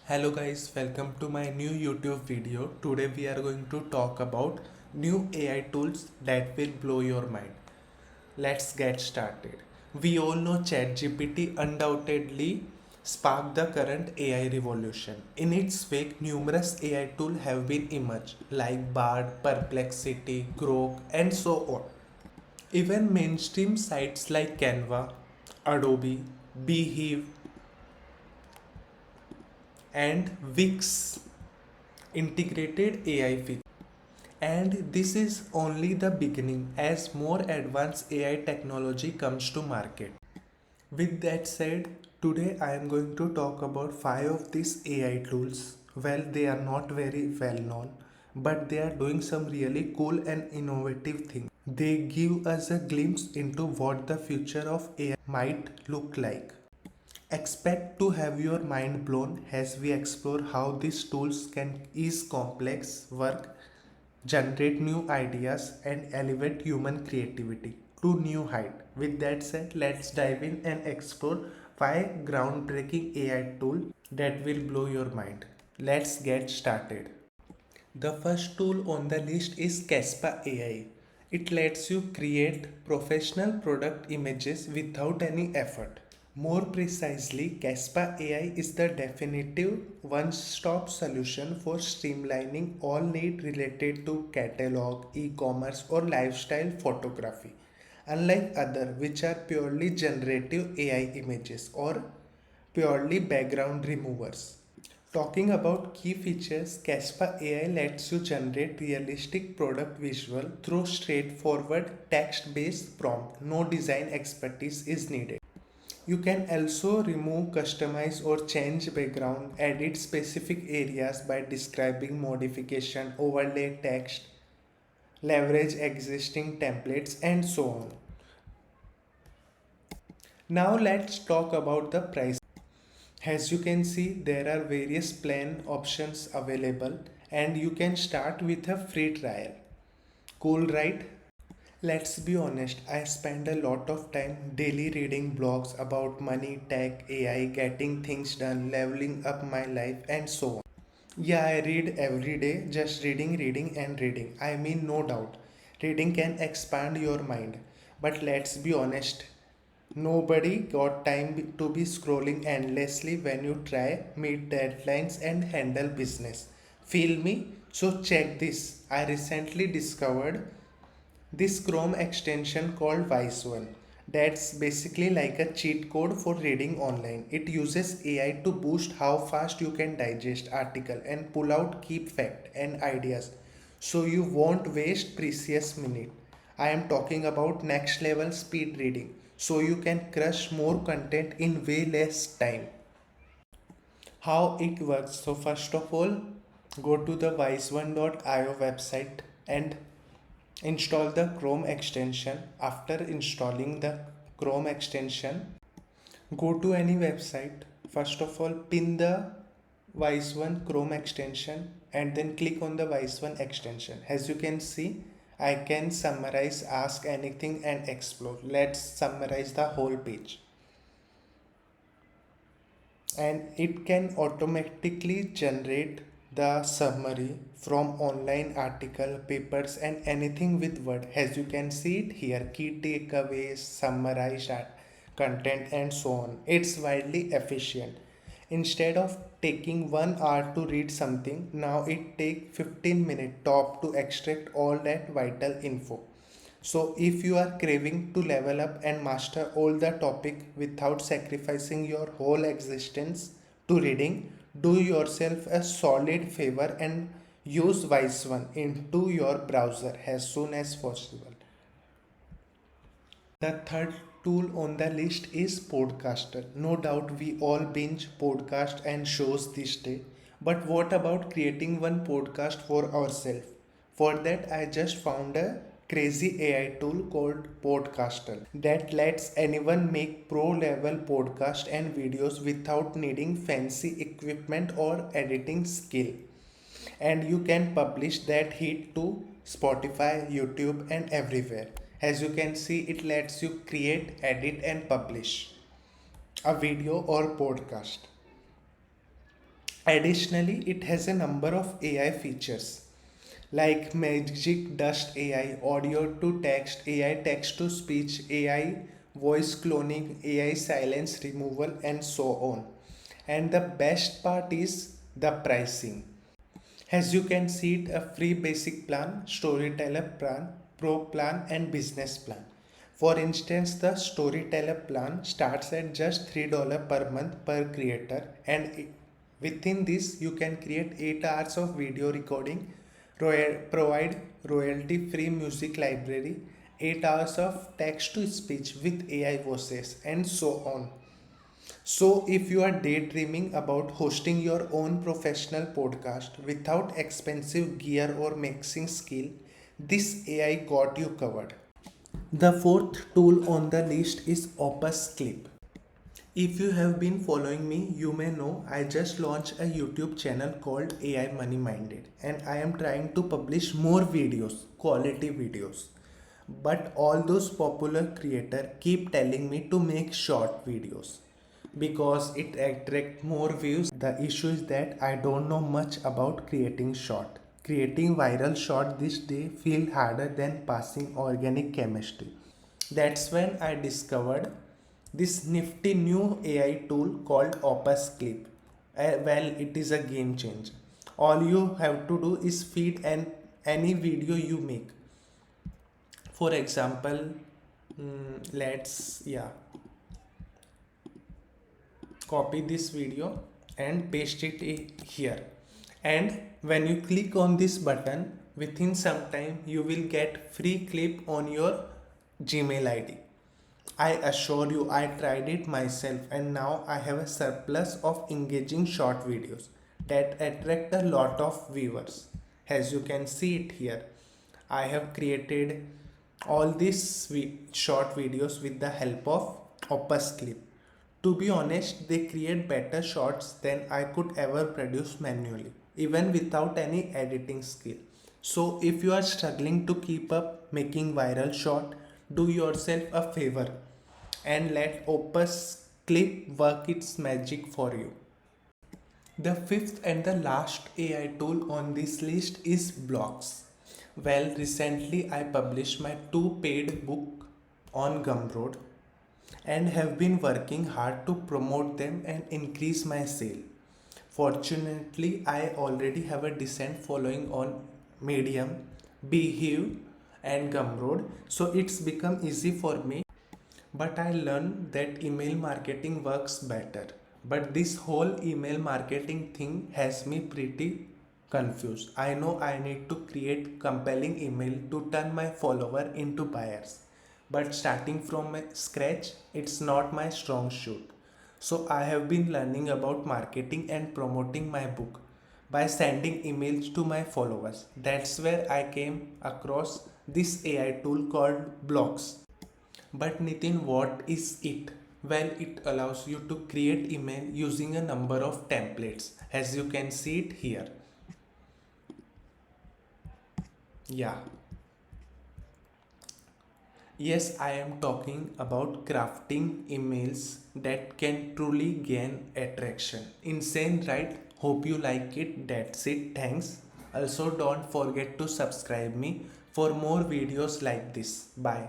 Hello guys, welcome to my new YouTube video. Today we are going to talk about new AI tools that will blow your mind. Let's get started. We all know ChatGPT undoubtedly sparked the current AI revolution. In its wake, numerous AI tools have been emerged like Bard, Perplexity, Grok, and so on. Even mainstream sites like Canva, Adobe, Behave, and Wix integrated AI features. And this is only the beginning as more advanced AI technology comes to market. With that said, today I am going to talk about 5 of these AI tools. Well, they are not very well known, but they are doing some really cool and innovative things. They give us a glimpse into what the future of AI might look like. Expect to have your mind blown as we explore how these tools can ease complex work, generate new ideas, and elevate human creativity to new height. With that said, let's dive in and explore 5 groundbreaking AI tools that will blow your mind. Let's get started. The first tool on the list is Caspa AI. It lets you create professional product images without any effort. More precisely, Caspa AI is the definitive one-stop solution for streamlining all need related to catalog, e-commerce or lifestyle photography. Unlike other which are purely generative AI images or purely background removers. Talking about key features, Caspa AI lets you generate realistic product visual through straightforward text-based prompt. No design expertise is needed. You can also remove, customize or change background, edit specific areas by describing modification, overlay text, leverage existing templates and so on. Now let's talk about the price. As you can see, there are various plan options available and you can start with a free trial. Cool, right? Let's be honest, I spend a lot of time daily reading blogs about money, tech, AI, getting things done, leveling up my life, and so on. Yeah, I read every day, just reading, and reading. I mean, no doubt, reading can expand your mind. But let's be honest, nobody got time to be scrolling endlessly when you try, meet deadlines, and handle business. Feel me? So, check this. I recently discovered this Chrome extension called Wise1. That's basically like a cheat code for reading online. It uses AI to boost how fast you can digest article and pull out key fact and ideas so you won't waste precious minute. I am talking about next level speed reading so you can crush more content in way less time. How it works. So first of all, go to the wise1.io website and install the Chrome extension. After installing the Chrome extension, go to any website. First of all, pin the Wise1 Chrome extension and then click on the Wise1 extension. As you can see, I can summarize, ask anything and explore. Let's summarize the whole page. And it can automatically generate the summary from online article, papers and anything with word. As you can see it here, key takeaways, summarized content and so on. It's widely efficient. Instead of taking 1 hour to read something, now it takes 15 minutes top to extract all that vital info. So if you are craving to level up and master all the topic without sacrificing your whole existence to reading, do yourself a solid favor and use Wise1 into your browser as soon as possible. The third tool on the list is Podcaster. No doubt we all binge podcast and shows this day. But what about creating one podcast for ourselves? For that, I just found a crazy AI tool called Podcaster that lets anyone make pro level podcast and videos without needing fancy equipment or editing skill. And you can publish that hit to Spotify, YouTube, and everywhere. As you can see, it lets you create, edit, and publish a video or podcast. Additionally, it has a number of AI features like Magic Dust AI, audio to text, AI text to speech, AI voice cloning, AI silence removal, and so on. And the best part is the pricing. As you can see it, a free basic plan, storyteller plan, pro plan, and business plan. For instance, the storyteller plan starts at just $3 per month per creator, and within this you can create 8 hours of video recording, provide royalty free music library, 8 hours of text to speech with AI voices, and so on. So, if you are daydreaming about hosting your own professional podcast without expensive gear or mixing skill, this AI got you covered. The fourth tool on the list is Opus Clip. If you have been following me, you may know I just launched a YouTube channel called AI Money Minded, and I am trying to publish more videos, quality videos. But all those popular creators keep telling me to make short videos because it attracts more views. The issue is that I don't know much about creating short. Creating viral short this day feel harder than passing organic chemistry. That's when I discovered this nifty new AI tool called Opus Clip. Well, it is a game changer. All you have to do is feed any video you make. For example, let's copy this video and paste it here. And when you click on this button, within some time you will get free clip on your Gmail ID. I assure you, I tried it myself and now I have a surplus of engaging short videos that attract a lot of viewers. As you can see it here, I have created all these short videos with the help of Opus Clip. To be honest, they create better shots than I could ever produce manually, even without any editing skill. So if you are struggling to keep up making viral shot, do yourself a favor and let Opus Clip work its magic for you. The fifth and the last AI tool on this list is Blocks. Well, recently I published my two paid book on Gumroad and have been working hard to promote them and increase my sale. Fortunately, I already have a decent following on Medium, Behave, and Gumroad, so it's become easy for me. But I learned that email marketing works better. But this whole email marketing thing has me pretty confused. I know I need to create compelling email to turn my follower into buyers. But starting from scratch, it's not my strong suit. So I have been learning about marketing and promoting my book by sending emails to my followers. That's where I came across this AI tool called Blocks. But Nitin, what is it? Well, it allows you to create email using a number of templates, as you can see it here. Yeah. Yes, I am talking about crafting emails that can truly gain attraction. Insane, right? Hope you like it. That's it. Thanks. Also, don't forget to subscribe me for more videos like this. Bye.